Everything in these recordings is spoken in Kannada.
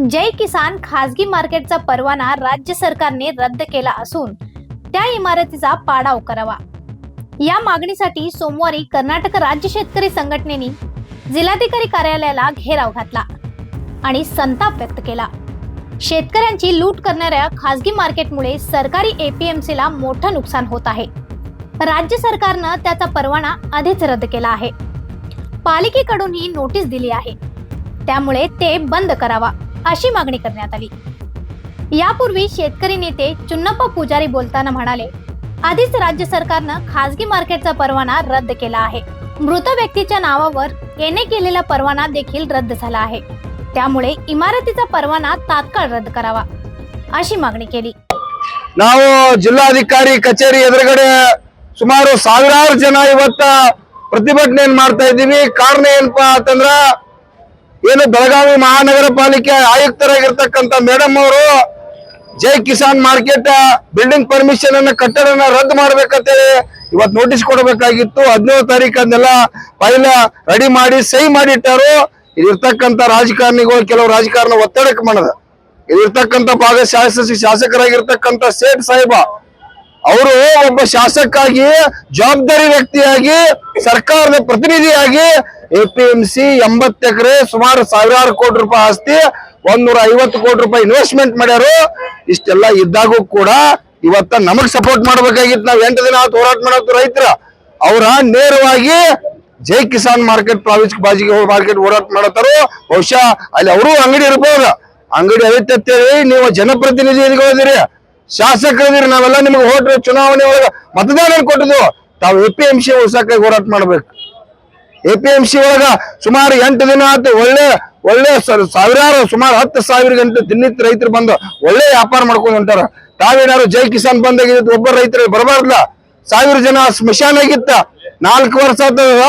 जय किसान खासगी मार्केटचा परवाना राज्य सरकारने रद्द केला असून त्या इमारतीचा पाडाव करावा या मागणीसाठी सोमवारी कर्नाटक राज्य शेतकरी संघटनेने जिल्हाधिकारी कार्यालयाला घेराव घातला आणि संताप व्यक्त केला। शेतकऱ्यांची लूट करणाऱ्या खासगी मार्केटमुळे सरकारी एपीएमसीला मोठं नुकसान होत आहे। राज्य सरकारने त्याचा परवाना आधीच रद्द केला आहे। पालिकेकडून ही नोटीस दिली आहे, त्यामुळे ते बंद करावा अशी मागणी करण्यात आली। यापूर्वी शेतकरी नेते चुन्नप्पा पुजारी बोलताना म्हणाले, आधीच राज्य सरकारने खासगी मार्केटचा परवाना रद्द केला आहे। मृत व्यक्तीच्या नावावर येणे केलेला परवाना देखील रद्द झाला आहे, त्यामुळे इमारतीचा परवाना तात्काळ रद्द करावा अशी मागणी केली। ನಾವು ಜಿಲ್ಲಾಧಿಕಾರಿ ಕಚೇರಿ ಎದುರುಗಡೆ ಸುಮಾರು ಸಾವಿರಾರು ಜನ ಇವತ್ತ ಪ್ರತಿಭಟನೆಯನ್ನು ಮಾಡ್ತಾ ಇದ್ದೀವಿ। ಕಾರಣ ಏನಪ್ಪಾ ಅಂತಂದ್ರ ಏನು ಬೆಳಗಾವಿ ಮಹಾನಗರ ಪಾಲಿಕೆ ಆಯುಕ್ತರಾಗಿರ್ತಕ್ಕಂಥ ಮೇಡಮ್ ಅವರು ಜೈ ಕಿಸಾನ್ ಮಾರ್ಕೆಟ್ ಬಿಲ್ಡಿಂಗ್ ಪರ್ಮಿಷನ್ ಅನ್ನ ಕಟ್ಟಡನ ರದ್ದು ಮಾಡ್ಬೇಕಂತ ಇವತ್ತು ನೋಟಿಸ್ ಕೊಡಬೇಕಾಗಿತ್ತು। 17 ತಾರೀಕು ಅದನ್ನೆಲ್ಲ ಫೈಲ್ ರೆಡಿ ಮಾಡಿ ಸಹಿ ಮಾಡಿಟ್ಟಾರು। ಇದಿರ್ತಕ್ಕಂಥ ರಾಜಕಾರಣಿಗಳು ಕೆಲವು ರಾಜಕಾರಣ ಒತ್ತಡಕ್ಕೆ ಮಾಡದ ಇದಿರ್ತಕ್ಕಂಥ ಭಾಗ ಶಾಸಕರಾಗಿರ್ತಕ್ಕಂಥ ಸೇಠ್ ಸಾಹೇಬ ಅವರು ಒಬ್ಬ ಶಾಸಕಾಗಿ ಜವಾಬ್ದಾರಿ ವ್ಯಕ್ತಿಯಾಗಿ ಸರ್ಕಾರದ ಪ್ರತಿನಿಧಿಯಾಗಿ ಎಪಿಎಂಸಿ 80 ಎಕರೆ ಸುಮಾರು ಸಾವಿರಾರು ಕೋಟಿ ರೂಪಾಯಿ ಆಸ್ತಿ 150 ಕೋಟಿ ರೂಪಾಯಿ ಇನ್ವೆಸ್ಟ್ಮೆಂಟ್ ಮಾಡ್ಯಾರು। ಇಷ್ಟೆಲ್ಲ ಇದ್ದಾಗೂ ಕೂಡ ಇವತ್ತ ನಮಗ್ ಸಪೋರ್ಟ್ ಮಾಡ್ಬೇಕಾಗಿತ್ತು। ನಾವ್ 8 ದಿನ ಆತು ಹೋರಾಟ ಮಾಡತ್ತು ರೈತರ ಅವರ ನೇರವಾಗಿ ಜೈ ಕಿಸಾನ್ ಮಾರ್ಕೆಟ್ ಬಾಜಿಗೆ ಮಾರ್ಕೆಟ್ ಹೋರಾಟ ಮಾಡತ್ತಾರು। ಬಹುಶಃ ಅಲ್ಲಿ ಅವರು ಅಂಗಡಿ ಇರ್ಬೋದು, ಅಂಗಡಿ ಅವಿತೇಳಿ ನೀವು ಜನಪ್ರತಿನಿಧಿಗಳಿದ್ದೀರಿ, ಶಾಸಕರಿದ್ದೀರಿ, ನಾವೆಲ್ಲ ನಿಮ್ಗೆ ಹೋಟ್ ಚುನಾವಣೆ ಒಳಗ ಮತದಾನ ಕೊಟ್ಟಿದ್ವು। ತಾವು ಎಪಿಎಂಸಿ ಉಳ್ಸಕ್ಕಾಗಿ ಹೋರಾಟ ಮಾಡ್ಬೇಕು। ಎಪಿಎಂಸಿ ಒಳಗ ಸುಮಾರು 8 ದಿನ ಆಯ್ತು ಒಳ್ಳೆ ಸಾವಿರಾರು ಸುಮಾರು 10,000 ಗಂಟೆ ದಿನಿತ್ ರೈತರು ಬಂದು ಒಳ್ಳೆ ವ್ಯಾಪಾರ ಮಾಡ್ಕೊಂಡು ಹೊಂಟಾರ। ತಾವೇನಾರು ಜೈ ಕಿಸಾನ್ ಬಂದಾಗಿದ್ದು ಒಬ್ಬ ರೈತರು ಬರಬಾರ್ದಲ್ಲ। 1000 ಜನ ಸ್ಮಶಾನ ಆಗಿತ್ತ, 4 ವರ್ಷ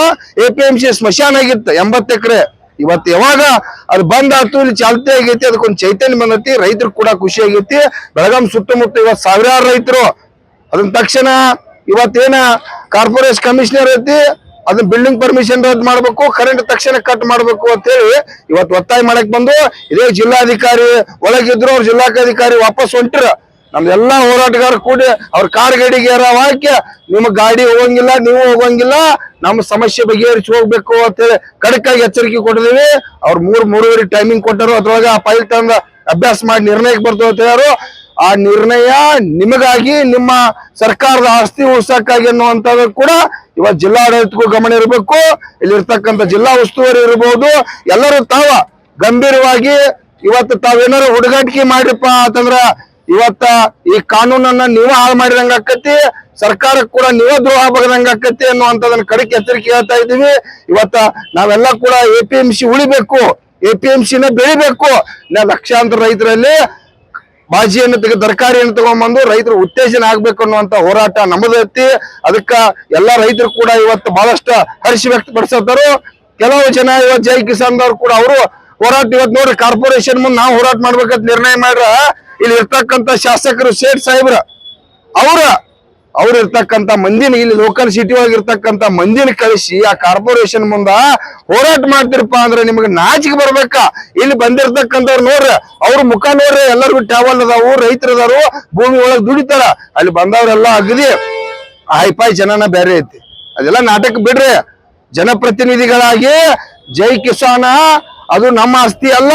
ಎಪಿಎಂಸಿ ಸ್ಮಶಾನ ಆಗಿತ್ತ 80 ಎಕರೆ। ಇವತ್ತು ಯಾವಾಗ ಅದು ಬಂದ್ ಆಯ್ತು, ಇಲ್ಲಿ ಚಾಲ್ತಿ ಆಗೈತಿ, ಅದಕ್ಕೊಂದು ಚೈತನ್ಯ ಬಂದೈತಿ, ರೈತರು ಕೂಡ ಖುಷಿ ಆಗೈತಿ। ಬೆಳಗಾಂ ಸುತ್ತಮುತ್ತ ಇವತ್ತು ಸಾವಿರಾರು ರೈತರು ಅದನ್ನ ತಕ್ಷಣ ಇವತ್ತೇನ ಕಾರ್ಪೊರೇಷನ್ ಕಮಿಷನರ್ ಐತಿ ಅದನ್ನ ಬಿಲ್ಡಿಂಗ್ ಪರ್ಮಿಷನ್ ರದ್ದು ಮಾಡ್ಬೇಕು, ಕರೆಂಟ್ ತಕ್ಷಣ ಕಟ್ ಮಾಡ್ಬೇಕು ಅಂತ ಹೇಳಿ ಇವತ್ತು ಒತ್ತಾಯ ಮಾಡಕ್ ಬಂದು ಇದೇ ಜಿಲ್ಲಾಧಿಕಾರಿ ಒಳಗಿದ್ರು ಅವ್ರ ಜಿಲ್ಲಾಧಿಕಾರಿ ವಾಪಸ್ ಹೊಂಟಿರ। ನಮ್ದೆಲ್ಲಾ ಹೋರಾಟಗಾರ ಕೂಡಿ ಅವ್ರ ಕಾರ್ ಗಾಡಿಗೆ ಹಾಕಿ ನಿಮ್ ಗಾಡಿ ಹೋಗಂಗಿಲ್ಲ, ನೀವು ಹೋಗಂಗಿಲ್ಲ, ನಮ್ಮ ಸಮಸ್ಯೆ ಬಗೆಹರಿಸಿ ಹೋಗ್ಬೇಕು ಅಂತ ಹೇಳಿ ಕಡಕಾಗಿ ಎಚ್ಚರಿಕೆ ಕೊಟ್ಟಿದೀವಿ। ಅವ್ರು 3-3:30 ಟೈಮಿಂಗ್ ಕೊಟ್ಟರು, ಅದ್ರೊಳಗೆ ಆ ಫೈಲ್ ತಂದ ಅಭ್ಯಾಸ ಮಾಡಿ ನಿರ್ಣಯಕ್ಕೆ ಬರ್ತದೆ ಅಂತ ಹೇಳರು। ಆ ನಿರ್ಣಯ ನಿಮಗಾಗಿ ನಿಮ್ಮ ಸರ್ಕಾರದ ಆಸ್ತಿ ಉಳಿಸಕ್ಕಾಗಿ ಅನ್ನುವಂಥದ್ದು ಕೂಡ ಇವತ್ತು ಜಿಲ್ಲಾಡಳಿತಕ್ಕೂ ಗಮನ ಇರಬೇಕು। ಇಲ್ಲಿರ್ತಕ್ಕಂಥ ಜಿಲ್ಲಾ ಉಸ್ತುವಾರಿ ಇರಬಹುದು, ಎಲ್ಲರೂ ತಾವ ಗಂಭೀರವಾಗಿ ಇವತ್ತು ತಾವೇನಾರು ಹುಡುಗಾಟಿಕೆ ಮಾಡಿಪ್ಪ ಅಂತಂದ್ರ ಇವತ್ತ ಈ ಕಾನೂನನ್ನ ನೀವು ಹಾಳು ಮಾಡಿದಂಗ ಆಕತಿ, ಸರ್ಕಾರಕ್ಕೆ ಕೂಡ ನೀವೇ ದ್ರೋಹ ಬಗದಂಗ ಆಕತಿ ಅನ್ನುವಂಥದನ್ನ ಕಡೆಗೆ ಎಚ್ಚರಿಕೆ ಹೇಳ್ತಾ ಇದ್ದೀವಿ। ಇವತ್ತ ನಾವೆಲ್ಲ ಕೂಡ ಎಪಿಎಂಸಿ ಉಳಿಬೇಕು, ಎಪಿಎಂಸಿನ ಬೆಳಿಬೇಕು। ಲಕ್ಷಾಂತರ ರೈತರಲ್ಲಿ ಬಾಜಿಯನ್ನು ತರಕಾರಿಯನ್ನು ತಗೊಂಡ್ಬಂದು ರೈತರು ಉತ್ತೇಜನ ಆಗ್ಬೇಕು ಅನ್ನುವಂತ ಹೋರಾಟ ನಮ್ಮದೈತಿ। ಅದಕ್ಕ ಎಲ್ಲಾ ರೈತರು ಕೂಡ ಇವತ್ತು ಬಹಳಷ್ಟು ಹರ್ಷ ವ್ಯಕ್ತಪಡಿಸತ್ತಾರು। ಕೆಲವು ಜನ ಇವತ್ತು ಜೈ ಕಿಸಾನ್ ದವ್ರು ಕೂಡ ಅವರು ಹೋರಾಟ ಇವತ್ತು ನೋಡ್ರಿ ಕಾರ್ಪೊರೇಷನ್ ಮುಂದೆ ನಾವು ಹೋರಾಟ ಮಾಡ್ಬೇಕಂತ ನಿರ್ಣಯ ಮಾಡ್ರ ಇಲ್ಲಿ ಇರ್ತಕ್ಕಂಥ ಶಾಸಕರು ಸೇಠ್ ಸಾಹೇಬ್ರ ಅವ್ರು ಇರ್ತಕ್ಕಂಥ ಮಂದಿನ ಇಲ್ಲಿ ಲೋಕಲ್ ಸಿಟಿ ಒಳಗಿರ್ತಕ್ಕಂಥ ಮಂದಿನ ಕಳಿಸಿ ಆ ಕಾರ್ಪೊರೇಷನ್ ಮುಂದ ಹೋರಾಟ ಮಾಡ್ತಿರಪ್ಪ ಅಂದ್ರೆ ನಿಮ್ಗೆ ನಾಚಿಕೆ ಬರ್ಬೇಕಾ? ಇಲ್ಲಿ ಬಂದಿರ್ತಕ್ಕಂಥವ್ರು ನೋಡ್ರಿ, ಅವ್ರ ಮುಖ ನೋಡ್ರಿ, ಎಲ್ಲರಿಗೂ ಟ್ಯಾವಲ್ ಅದಾವು, ರೈತರು ಅದಾರು, ಭೂಮಿ ಒಳಗ್ ದುಡಿತಾರ। ಅಲ್ಲಿ ಬಂದವ್ರೆಲ್ಲ ಅಗದಿ ಹೈಫೈ ಜನನ ಬೇರೆ ಐತಿ, ಅದೆಲ್ಲ ನಾಟಕ ಬಿಡ್ರಿ। ಜನಪ್ರತಿನಿಧಿಗಳಾಗಿ ಜೈ ಕಿಸಾನ ಅದು ನಮ್ಮ ಆಸ್ತಿ ಅಲ್ಲ,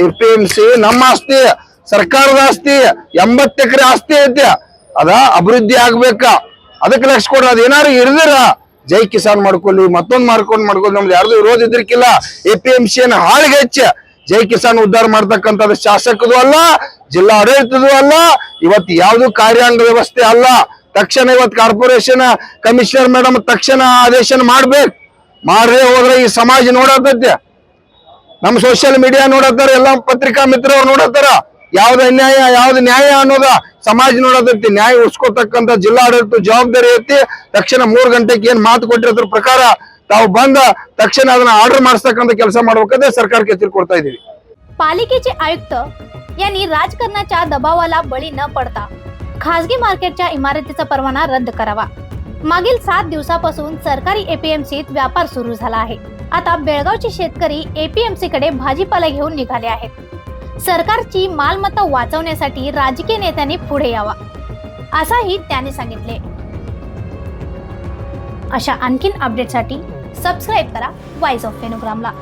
ಎಪಿಎಂಸಿ ನಮ್ಮ ಆಸ್ತಿ, ಸರ್ಕಾರದ ಆಸ್ತಿ, 80 ಎಕರೆ ಆಸ್ತಿ ಐತಿ, ಅದ ಅಭಿವೃದ್ಧಿ ಆಗ್ಬೇಕ, ಅದಕ್ಕೆ ಲಕ್ಷ ಕೊಡ್ರಿ। ಅದೇನಾರು ಇರ್ದಿರ ಜೈ ಕಿಸಾನ್ ಮಾಡ್ಕೊಳ್ಳಿ, ಮತ್ತೊಂದ್ ಮಾಡ್ಕೊಳ್ಳಿ, ನಮ್ದು ಯಾರ್ದು ವಿರೋಧ ಇದ್ರಿಕಿಲ್ಲ। ಎಪಿಎಂಸಿಯನ್ನು ಹಾಳಿಗೆ ಹೆಚ್ಚ ಜೈ ಕಿಸಾನ್ ಉದ್ಧಾರ ಮಾಡ್ತಕ್ಕಂಥದ್ದು ಶಾಸಕದು ಅಲ್ಲ, ಜಿಲ್ಲಾ ಆಡಳಿತದು ಅಲ್ಲ, ಇವತ್ತು ಯಾವ್ದು ಕಾರ್ಯಾಂಗ ವ್ಯವಸ್ಥೆ ಅಲ್ಲ। ತಕ್ಷಣ ಇವತ್ತು ಕಾರ್ಪೊರೇಷನ್ ಕಮಿಷನರ್ ಮೇಡಮ್ ತಕ್ಷಣ ಆದೇಶ ಮಾಡ್ರೇ ಹೋದ್ರೆ ಈ ಸಮಾಜ ನೋಡತೈತೆ, ನಮ್ಮ ಸೋಷಿಯಲ್ ಮೀಡಿಯಾ ನೋಡತ್ತಾರ, ಎಲ್ಲ ಪತ್ರಿಕಾ ಮಿತ್ರವ್ರು ನೋಡತ್ತಾರ, ಯಾವ್ದು ಅನ್ಯಾಯ ಯಾವ್ದು ನ್ಯಾಯ ಅನ್ನೋದ ಸಮಾಜ ನೋಡತೈತಿ। ನ್ಯಾಯ ಉಳಿಸ್ಕೋತಕ್ಕಂಥ ಜಿಲ್ಲಾಡಳಿತ ಜವಾಬ್ದಾರಿ ಐತಿ। ತಕ್ಷಣ 3 ಗಂಟೆಗೆ ಏನ್ ಮಾತು ಕೊಟ್ಟಿರೋದ್ರ ಪ್ರಕಾರ ತಾವು ಬಂದ ತಕ್ಷಣ ಅದನ್ನ ಆರ್ಡರ್ ಮಾಡಿಸ್ತಕ್ಕಂಥ ಕೆಲಸ ಮಾಡ್ಬೇಕಂದ್ರೆ ಸರ್ಕಾರಕ್ಕೆ ಎಚ್ಚರಿಕೆ ಕೊಡ್ತಾ ಇದೀವಿ। पालिकेचे आयुक्त यांनी राजकारणाच्या दबावाला बळी न पडता खासगी मार्केटच्या इमारतीचा परवाना रद्द करावा। मागील 7 दिवसापासून सरकारी एपीएमसीत व्यापार सुरू झाला आहे। आता बेळगावचे शेतकरी एपीएमसी कडे भाजीपाला घेऊन निघाले आहेत। सरकारची मालमत्ता वाचवण्यासाठी राजकीय नेत्यांनी पुढे यावा असाही त्याने सांगितले. अशा आणखीन अपडेटसाठी सबस्क्राईब करा वॉइस ऑफ फेनोग्रामला.